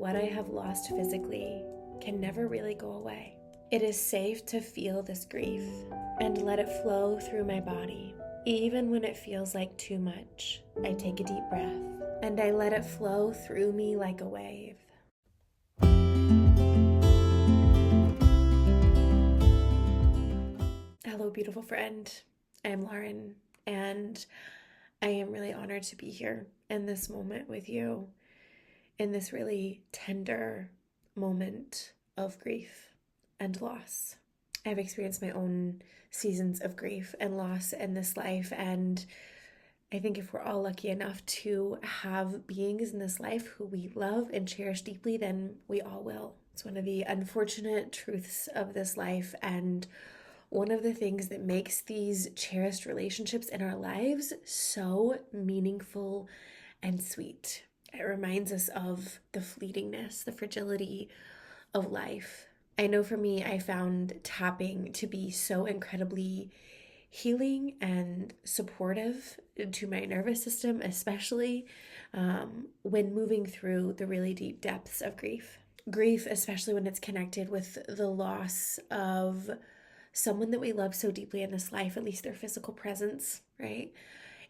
what I have lost physically can never really go away. It is safe to feel this grief and let it flow through my body. Even when it feels like too much, I take a deep breath and I let it flow through me like a wave. Hello, beautiful friend. I'm Lauren, and I am really honored to be here in this moment with you, in this really tender moment of grief and loss. I've experienced my own seasons of grief and loss in this life, and I think if we're all lucky enough to have beings in this life who we love and cherish deeply, then we all will. It's one of the unfortunate truths of this life, and one of the things that makes these cherished relationships in our lives so meaningful and sweet. It reminds us of the fleetingness, the fragility of life. I know for me, I found tapping to be so incredibly healing and supportive to my nervous system, especially when moving through the really deep depths of grief. Grief, especially when it's connected with the loss of someone that we love so deeply in this life, at least their physical presence, right?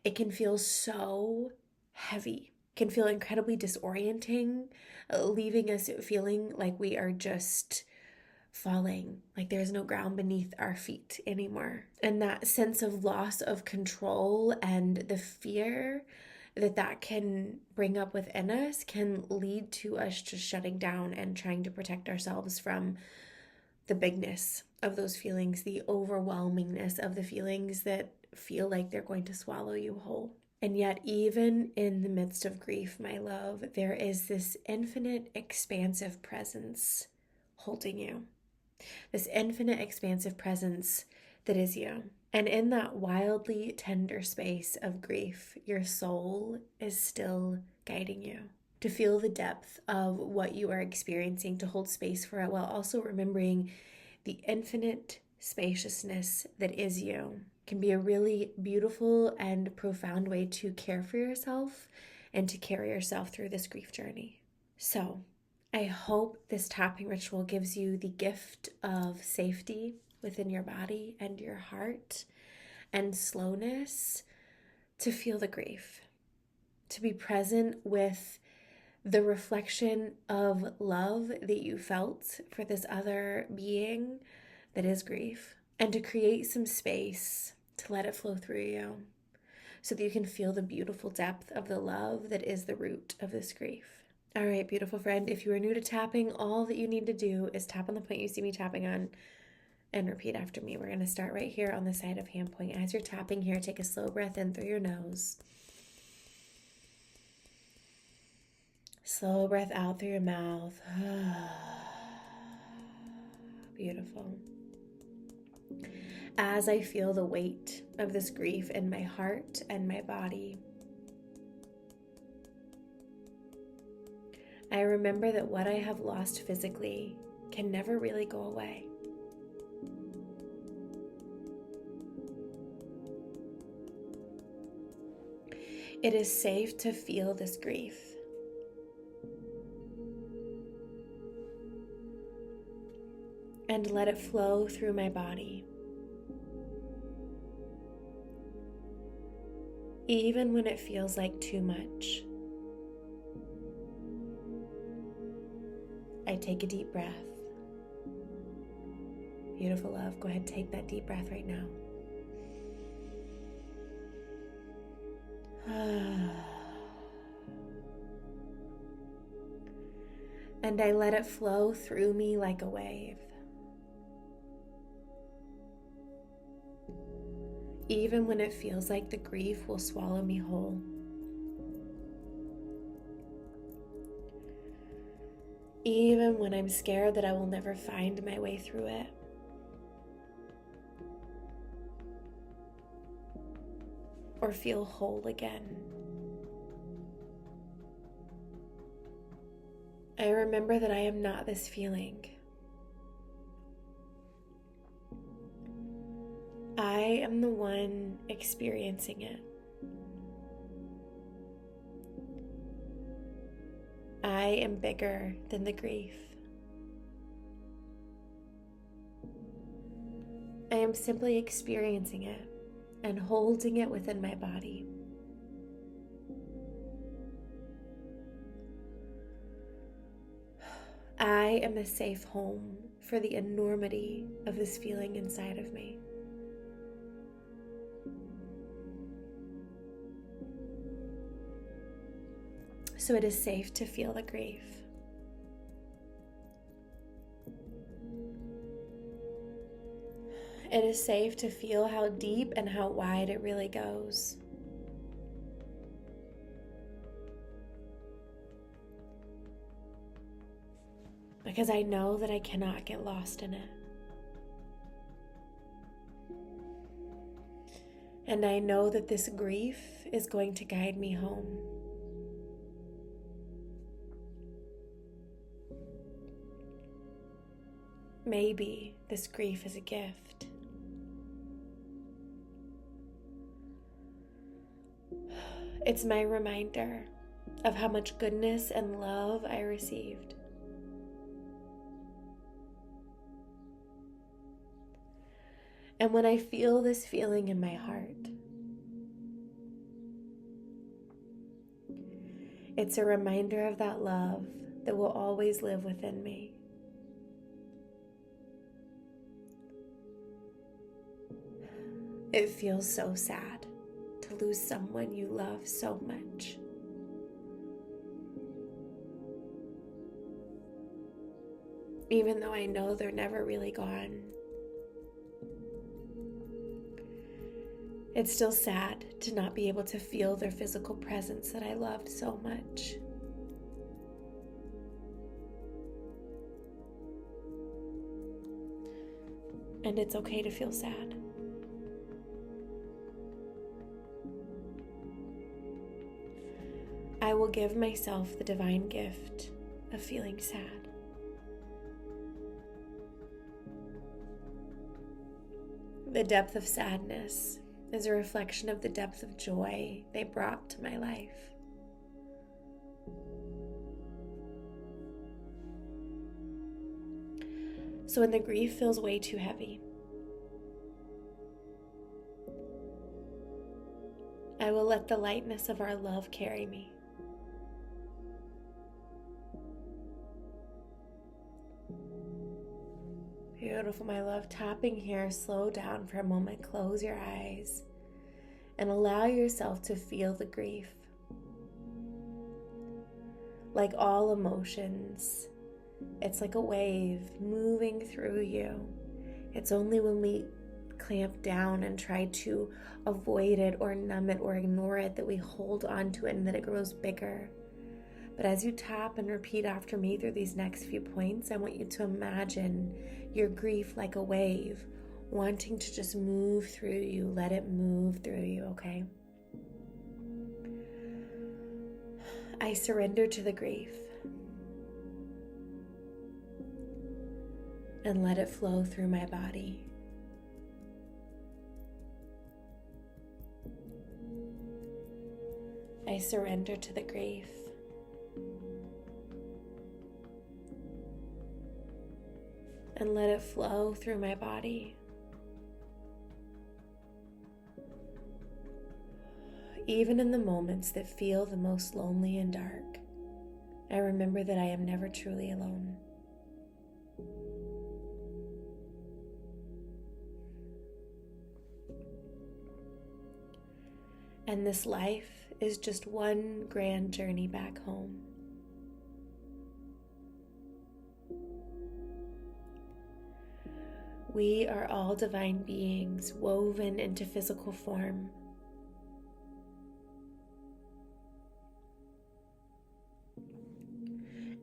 It can feel so heavy, can feel incredibly disorienting, leaving us feeling like we are just falling, like there's no ground beneath our feet anymore. And that sense of loss of control and the fear that can bring up within us can lead to us just shutting down and trying to protect ourselves from the bigness of those feelings, the overwhelmingness of the feelings that feel like they're going to swallow you whole. And yet, even in the midst of grief, my love, there is this infinite, expansive presence holding you. This infinite, expansive presence that is you. And in that wildly tender space of grief, your soul is still guiding you to feel the depth of what you are experiencing, to hold space for it, while also remembering the infinite spaciousness that is you. Can be a really beautiful and profound way to care for yourself and to carry yourself through this grief journey. So, I hope this tapping ritual gives you the gift of safety within your body and your heart and slowness to feel the grief, to be present with the reflection of love that you felt for this other being that is grief, and to create some space to let it flow through you so that you can feel the beautiful depth of the love that is the root of this grief. All right, beautiful friend, if you are new to tapping, all that you need to do is tap on the point you see me tapping on and repeat after me. We're going to start right here on the side of hand point. As you're tapping here, take a slow breath in through your nose. Slow breath out through your mouth. Beautiful. As I feel the weight of this grief in my heart and my body, I remember that what I have lost physically can never really go away. It is safe to feel this grief and let it flow through my body. Even when it feels like too much, I take a deep breath. Beautiful love, go ahead, take that deep breath right now. And I let it flow through me like a wave. Even when it feels like the grief will swallow me whole. Even when I'm scared that I will never find my way through it. Or feel whole again. I remember that I am not this feeling. I am the one experiencing it. I I am bigger than the grief. I am simply experiencing it and holding it within my body. I am a safe home for the enormity of this feeling inside of me. So it is safe to feel the grief. It is safe to feel how deep and how wide it really goes. Because I know that I cannot get lost in it. And I know that this grief is going to guide me home. Maybe this grief is a gift. It's my reminder of how much goodness and love I received. And when I feel this feeling in my heart, it's a reminder of that love that will always live within me. It feels so sad to lose someone you love so much. Even though I know they're never really gone. It's still sad to not be able to feel their physical presence that I loved so much. And it's okay to feel sad. I will give myself the divine gift of feeling sad. The depth of sadness is a reflection of the depth of joy they brought to my life. So when the grief feels way too heavy, I will let the lightness of our love carry me. Beautiful, my love. Tapping here, slow down for a moment, close your eyes, and allow yourself to feel the grief. Like all emotions, it's like a wave moving through you. It's only when we clamp down and try to avoid it or numb it or ignore it that we hold on to it and that it grows bigger. But as you tap and repeat after me through these next few points, I want you to imagine your grief like a wave, wanting to just move through you. Let it move through you, okay? I surrender to the grief and let it flow through my body. I surrender to the grief. And let it flow through my body. Even in the moments that feel the most lonely and dark, I remember that I am never truly alone. And this life is just one grand journey back home. We are all divine beings woven into physical form.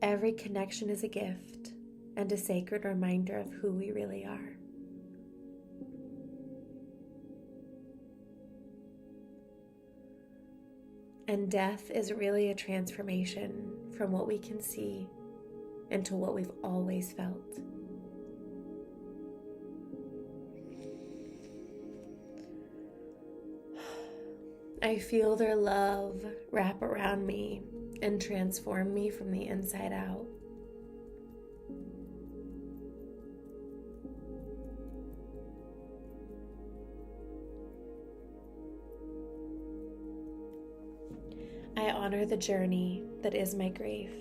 Every connection is a gift and a sacred reminder of who we really are. And death is really a transformation from what we can see into what we've always felt. I feel their love wrap around me and transform me from the inside out. I honor the journey that is my grief.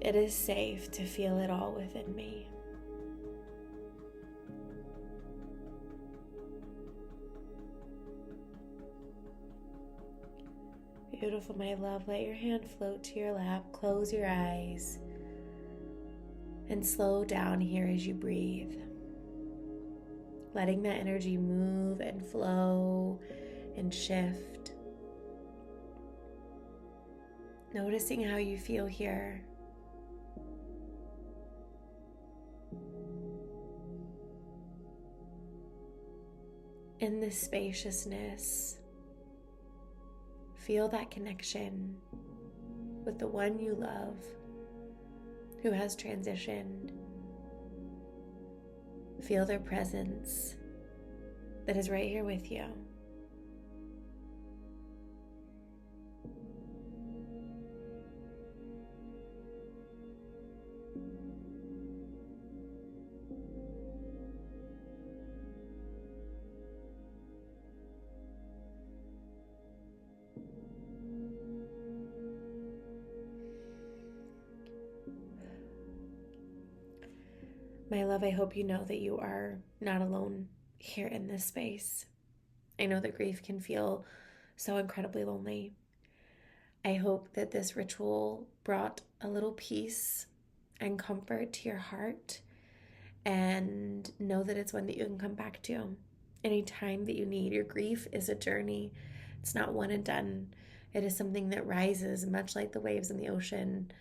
It is safe to feel it all within me. Beautiful, my love. Let your hand float to your lap. Close your eyes and slow down here as you breathe. Letting that energy move and flow and shift. Noticing how you feel here. In this spaciousness, feel that connection with the one you love who has transitioned. Feel their presence that is right here with you. My love, I hope you know that you are not alone here in this space. I know that grief can feel so incredibly lonely. I hope that this ritual brought a little peace and comfort to your heart, and know that it's one that you can come back to anytime that you need. Your grief is a journey. It's not one and done. It is something that rises, much like the waves in the ocean,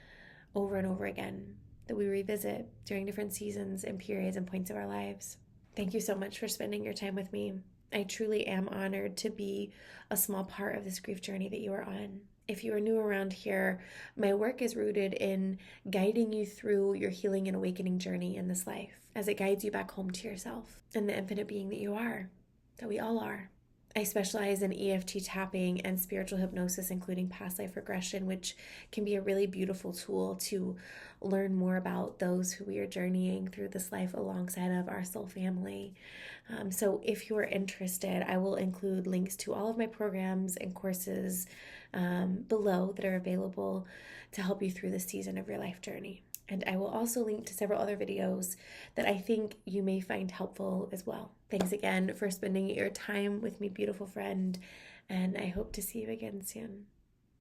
over and over again, that we revisit during different seasons and periods and points of our lives. Thank you so much for spending your time with me. I truly am honored to be a small part of this grief journey that you are on. If you are new around here, my work is rooted in guiding you through your healing and awakening journey in this life, as it guides you back home to yourself and the infinite being that you are, that we all are. I specialize in EFT tapping and spiritual hypnosis, including past life regression, which can be a really beautiful tool to learn more about those who we are journeying through this life alongside of our soul family. So if you are interested, I will include links to all of my programs and courses below that are available to help you through this season of your life journey. And I will also link to several other videos that I think you may find helpful as well. Thanks again for spending your time with me, beautiful friend, and I hope to see you again soon.